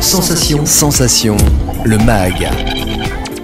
Sensation, le MAG.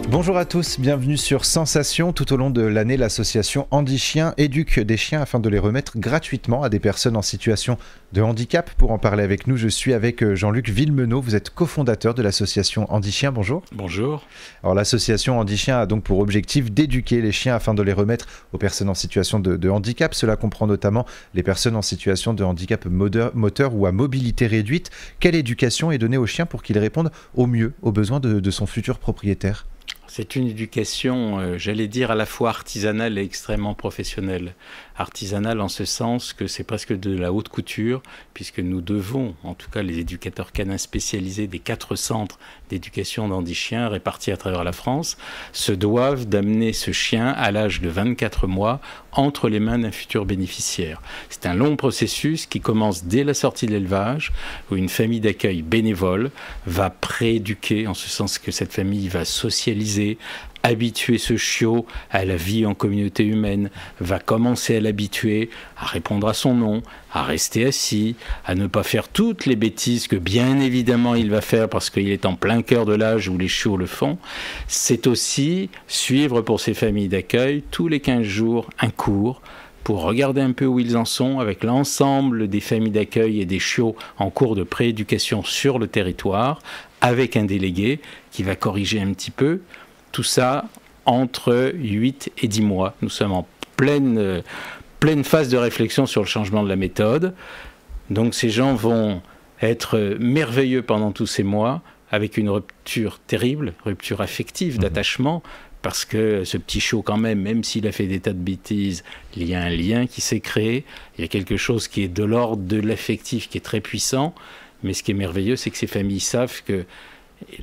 Bonjour à tous, bienvenue sur Sensation. Tout au long de l'année, l'association Handi Chien éduque des chiens afin de les remettre gratuitement à des personnes en situation de handicap. Pour en parler avec nous, je suis avec Jean-Luc Villemenot. Vous êtes cofondateur de l'association Handi Chien. Bonjour. Bonjour. Alors l'association Handi Chien a donc pour objectif d'éduquer les chiens afin de les remettre aux personnes en situation de handicap. Cela comprend notamment les personnes en situation de handicap moteur ou à mobilité réduite. Quelle éducation est donnée aux chiens pour qu'ils répondent au mieux aux besoins de son futur propriétaire ? C'est une éducation, j'allais dire, à la fois artisanale et extrêmement professionnelle. Artisanale en ce sens que c'est presque de la haute couture, puisque nous devons, en tout cas les éducateurs canins spécialisés des 4 centres d'éducation d'Handi Chien répartis à travers la France, se doivent d'amener ce chien à l'âge de 24 mois entre les mains d'un futur bénéficiaire. C'est un long processus qui commence dès la sortie de l'élevage, où une famille d'accueil bénévole va prééduquer, en ce sens que cette famille va socialiser, habituer ce chiot à la vie en communauté humaine, va commencer à l'habituer à répondre à son nom, à rester assis, à ne pas faire toutes les bêtises que bien évidemment il va faire parce qu'il est en plein cœur de l'âge où les chiots le font. C'est aussi suivre pour ces familles d'accueil tous les 15 jours un cours pour regarder un peu où ils en sont avec l'ensemble des familles d'accueil et des chiots en cours de prééducation sur le territoire, avec un délégué qui va corriger un petit peu. Tout ça entre 8 et 10 mois. Nous sommes en pleine phase de réflexion sur le changement de la méthode. Donc ces gens vont être merveilleux pendant tous ces mois, avec une rupture terrible, rupture affective, d'attachement, parce que ce petit chiot quand même s'il a fait des tas de bêtises, il y a un lien qui s'est créé, il y a quelque chose qui est de l'ordre de l'affectif, qui est très puissant. Mais ce qui est merveilleux, c'est que ces familles savent que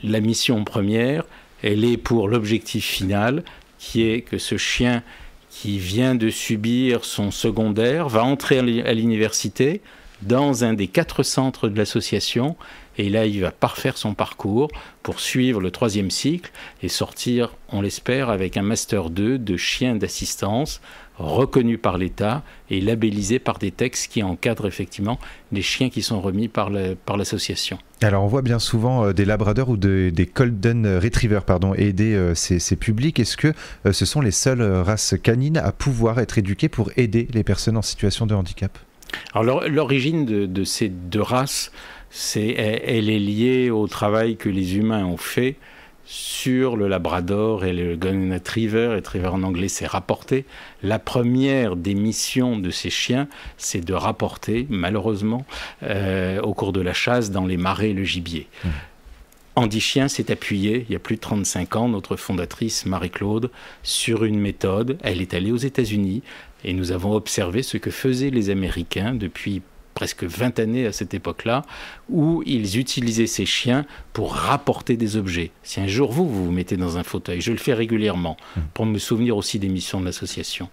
la mission première, elle est pour l'objectif final, qui est que ce chien qui vient de subir son secondaire va entrer à l'université dans un des 4 centres de l'association. Et là, il va parfaire son parcours pour suivre le 3e cycle et sortir, on l'espère, avec un Master 2 de chien d'assistance reconnu par l'État et labellisé par des textes qui encadrent effectivement les chiens qui sont remis par l'association. Alors on voit bien souvent des labradors ou des golden retrievers aider ces publics. Est-ce que ce sont les seules races canines à pouvoir être éduquées pour aider les personnes en situation de handicap ? Alors l'origine de ces 2 races, elle est liée au travail que les humains ont fait sur le labrador et le golden retriever en anglais c'est rapporter. La première des missions de ces chiens, c'est de rapporter, malheureusement, au cours de la chasse dans les marais le gibier. Handi Chien s'est appuyé, il y a plus de 35 ans, notre fondatrice Marie-Claude, sur une méthode. Elle est allée aux États-Unis et nous avons observé ce que faisaient les Américains depuis presque 20 années à cette époque-là, où ils utilisaient ces chiens pour rapporter des objets. Si un jour vous vous mettez dans un fauteuil, je le fais régulièrement, pour me souvenir aussi des missions de l'association.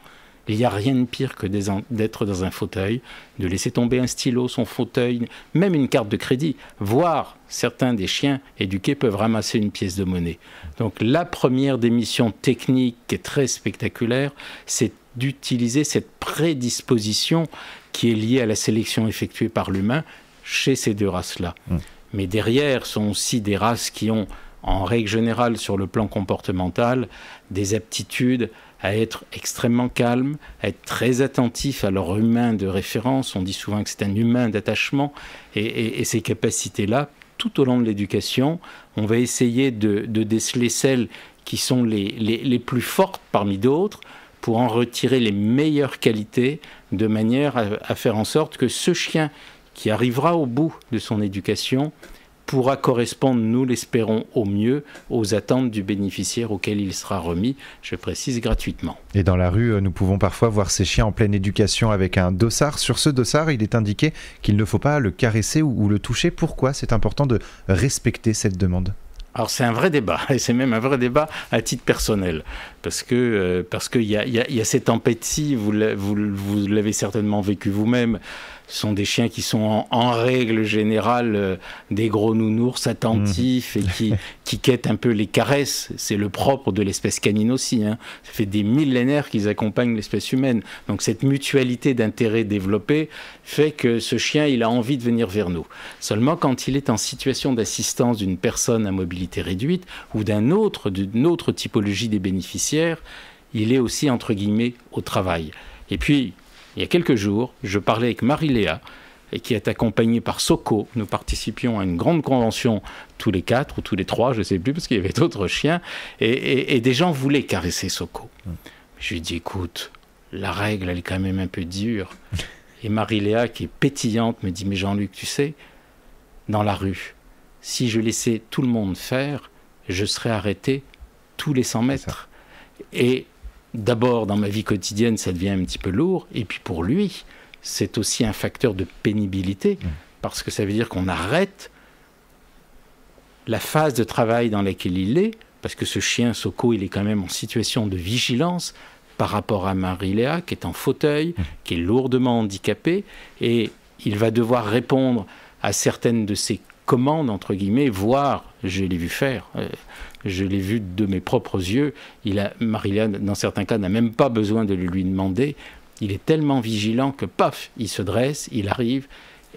Il n'y a rien de pire que d'être dans un fauteuil, de laisser tomber un stylo, son fauteuil, même une carte de crédit, voire certains des chiens éduqués peuvent ramasser une pièce de monnaie. Donc la première des missions techniques qui est très spectaculaire, c'est d'utiliser cette prédisposition qui est liée à la sélection effectuée par l'humain chez ces 2 races-là. Mais derrière sont aussi des races qui ont, en règle générale, sur le plan comportemental, des aptitudes à être extrêmement calmes, à être très attentifs à leur humain de référence. On dit souvent que c'est un humain d'attachement. Et ces capacités-là, tout au long de l'éducation, on va essayer de déceler celles qui sont les plus fortes parmi d'autres, pour en retirer les meilleures qualités, de manière à faire en sorte que ce chien qui arrivera au bout de son éducation pourra correspondre, nous l'espérons au mieux, aux attentes du bénéficiaire auquel il sera remis, je précise, gratuitement. Et dans la rue, nous pouvons parfois voir ces chiens en pleine éducation avec un dossard. Sur ce dossard, il est indiqué qu'il ne faut pas le caresser ou le toucher. Pourquoi c'est important de respecter cette demande ? Alors c'est un vrai débat, et c'est même un vrai débat à titre personnel, parce qu'il y a cette empathie, vous l'avez certainement vécu vous-même. Ce sont des chiens qui sont en règle générale des gros nounours attentifs et qui quêtent un peu les caresses. C'est le propre de l'espèce canine aussi. Ça fait des millénaires qu'ils accompagnent l'espèce humaine. Donc cette mutualité d'intérêt développée fait que ce chien, il a envie de venir vers nous. Seulement quand il est en situation d'assistance d'une personne à mobilité réduite ou d'une autre typologie des bénéficiaires, il est aussi, entre guillemets, au travail. Et puis, il y a quelques jours, je parlais avec Marie-Léa, qui est accompagnée par Soko. Nous participions à une grande convention tous les 4 ou tous les 3, je ne sais plus, parce qu'il y avait d'autres chiens, et des gens voulaient caresser Soko. Je lui ai dit, écoute, la règle, elle est quand même un peu dure. Et Marie-Léa, qui est pétillante, me dit, mais Jean-Luc, tu sais, dans la rue, si je laissais tout le monde faire, je serais arrêté tous les 100 mètres. Et d'abord, dans ma vie quotidienne, ça devient un petit peu lourd. Et puis pour lui, c'est aussi un facteur de pénibilité, parce que ça veut dire qu'on arrête la phase de travail dans laquelle il est, parce que ce chien, Soko, il est quand même en situation de vigilance par rapport à Marie-Léa, qui est en fauteuil, qui est lourdement handicapée, et il va devoir répondre à certaines de ses commandes, entre guillemets, voire, je l'ai vu faire, je l'ai vu de mes propres yeux, Marie-Léa, dans certains cas, n'a même pas besoin de le lui demander, il est tellement vigilant que, paf, il se dresse, il arrive,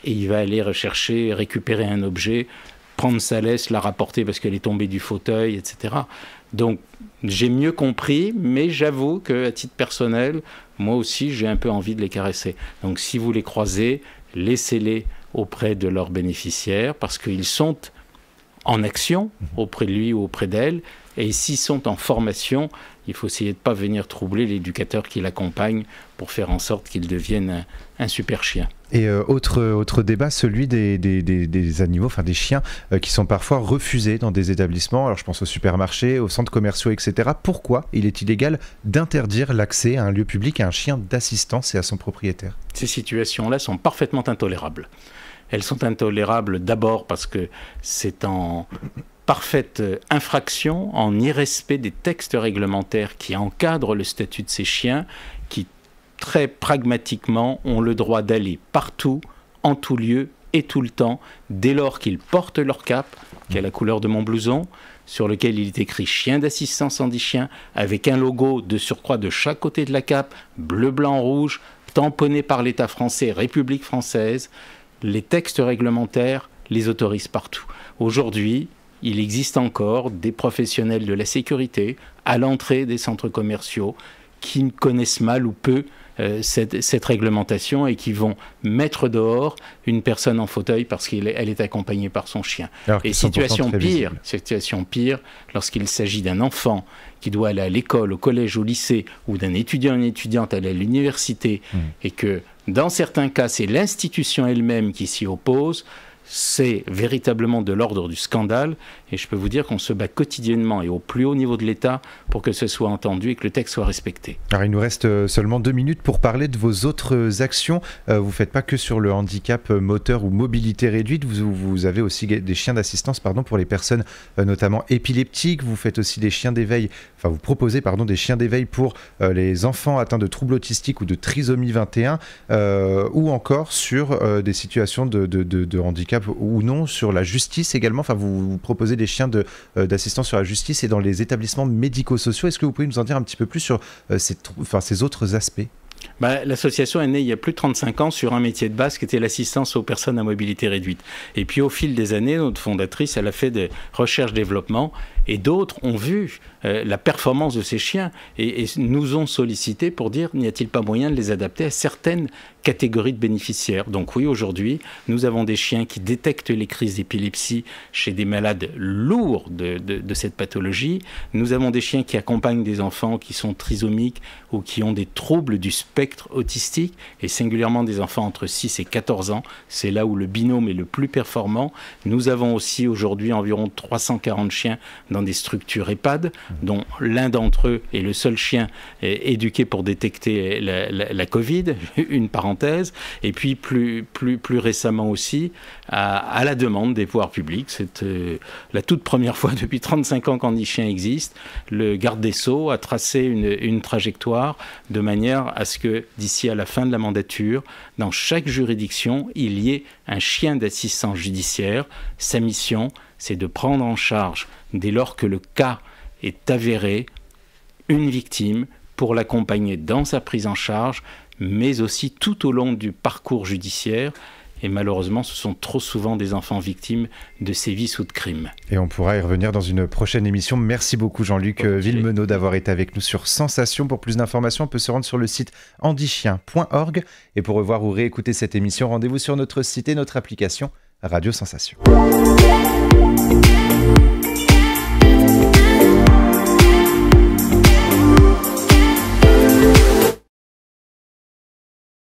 et il va aller rechercher, récupérer un objet, prendre sa laisse, la rapporter parce qu'elle est tombée du fauteuil, etc. Donc, j'ai mieux compris, mais j'avoue qu'à titre personnel, moi aussi, j'ai un peu envie de les caresser. Donc, si vous les croisez, laissez-les auprès de leurs bénéficiaires, parce qu'ils sont en action auprès de lui ou auprès d'elle, et s'ils sont en formation, il faut essayer de ne pas venir troubler l'éducateur qui l'accompagne pour faire en sorte qu'il devienne un super chien. Et autre débat, celui des animaux, enfin des chiens, qui sont parfois refusés dans des établissements. Alors je pense aux supermarchés, aux centres commerciaux, etc. Pourquoi il est illégal d'interdire l'accès à un lieu public à un chien d'assistance et à son propriétaire? Ces situations-là sont parfaitement intolérables. Elles sont intolérables d'abord parce que c'est en parfaite infraction, en irrespect des textes réglementaires qui encadrent le statut de ces chiens, qui très pragmatiquement ont le droit d'aller partout, en tout lieu et tout le temps, dès lors qu'ils portent leur cape, qui est la couleur de mon blouson, sur lequel il est écrit « Chien d'assistance handi-chien », avec un logo de surcroît de chaque côté de la cape, bleu, blanc, rouge, tamponné par l'État français, République française. Les textes réglementaires les autorisent partout. Aujourd'hui, il existe encore des professionnels de la sécurité à l'entrée des centres commerciaux qui ne connaissent mal ou peu cette réglementation et qui vont mettre dehors une personne en fauteuil parce qu'elle est accompagnée par son chien. Et situation pire, lorsqu'il s'agit d'un enfant qui doit aller à l'école, au collège, au lycée, ou d'un étudiant, une étudiante aller à l'université, et que dans certains cas, c'est l'institution elle-même qui s'y oppose, c'est véritablement de l'ordre du scandale, et je peux vous dire qu'on se bat quotidiennement et au plus haut niveau de l'État pour que ce soit entendu et que le texte soit respecté. Alors il nous reste seulement 2 minutes pour parler de vos autres actions. Vous ne faites pas que sur le handicap moteur ou mobilité réduite, vous avez aussi des chiens d'assistance pour les personnes notamment épileptiques, vous faites aussi des chiens d'éveil, enfin vous proposez des chiens d'éveil pour les enfants atteints de troubles autistiques ou de trisomie 21, ou encore sur des situations de handicap ou non, sur la justice également, enfin vous proposez des chiens d'assistance sur la justice et dans les établissements médico-sociaux. Est-ce que vous pouvez nous en dire un petit peu plus sur ces autres aspects ? L'association est née il y a plus de 35 ans sur un métier de base qui était l'assistance aux personnes à mobilité réduite. Et puis au fil des années, notre fondatrice, elle a fait des recherches-développement et d'autres ont vu la performance de ces chiens et nous ont sollicité pour dire n'y a-t-il pas moyen de les adapter à certaines catégories de bénéficiaires. Donc oui, aujourd'hui, nous avons des chiens qui détectent les crises d'épilepsie chez des malades lourds de cette pathologie. Nous avons des chiens qui accompagnent des enfants qui sont trisomiques ou qui ont des troubles du spectre spectre autistique, et singulièrement des enfants entre 6 et 14 ans. C'est là où le binôme est le plus performant. Nous avons aussi aujourd'hui environ 340 chiens dans des structures EHPAD, dont l'un d'entre eux est le seul chien éduqué pour détecter la Covid, une parenthèse. Et puis plus récemment aussi, à la demande des pouvoirs publics, c'est la toute première fois depuis 35 ans qu'Andy Chien existe, le garde des Sceaux a tracé une trajectoire de manière à ce que d'ici à la fin de la mandature, dans chaque juridiction, il y ait un chien d'assistance judiciaire. Sa mission, c'est de prendre en charge, dès lors que le cas est avéré, une victime pour l'accompagner dans sa prise en charge, mais aussi tout au long du parcours judiciaire. Et malheureusement, ce sont trop souvent des enfants victimes de sévices ou de crimes. Et on pourra y revenir dans une prochaine émission. Merci beaucoup Jean-Luc Villemenot d'avoir été avec nous sur Sensation. Pour plus d'informations, on peut se rendre sur le site andychien.org. Et pour revoir ou réécouter cette émission, rendez-vous sur notre site et notre application Radio Sensation.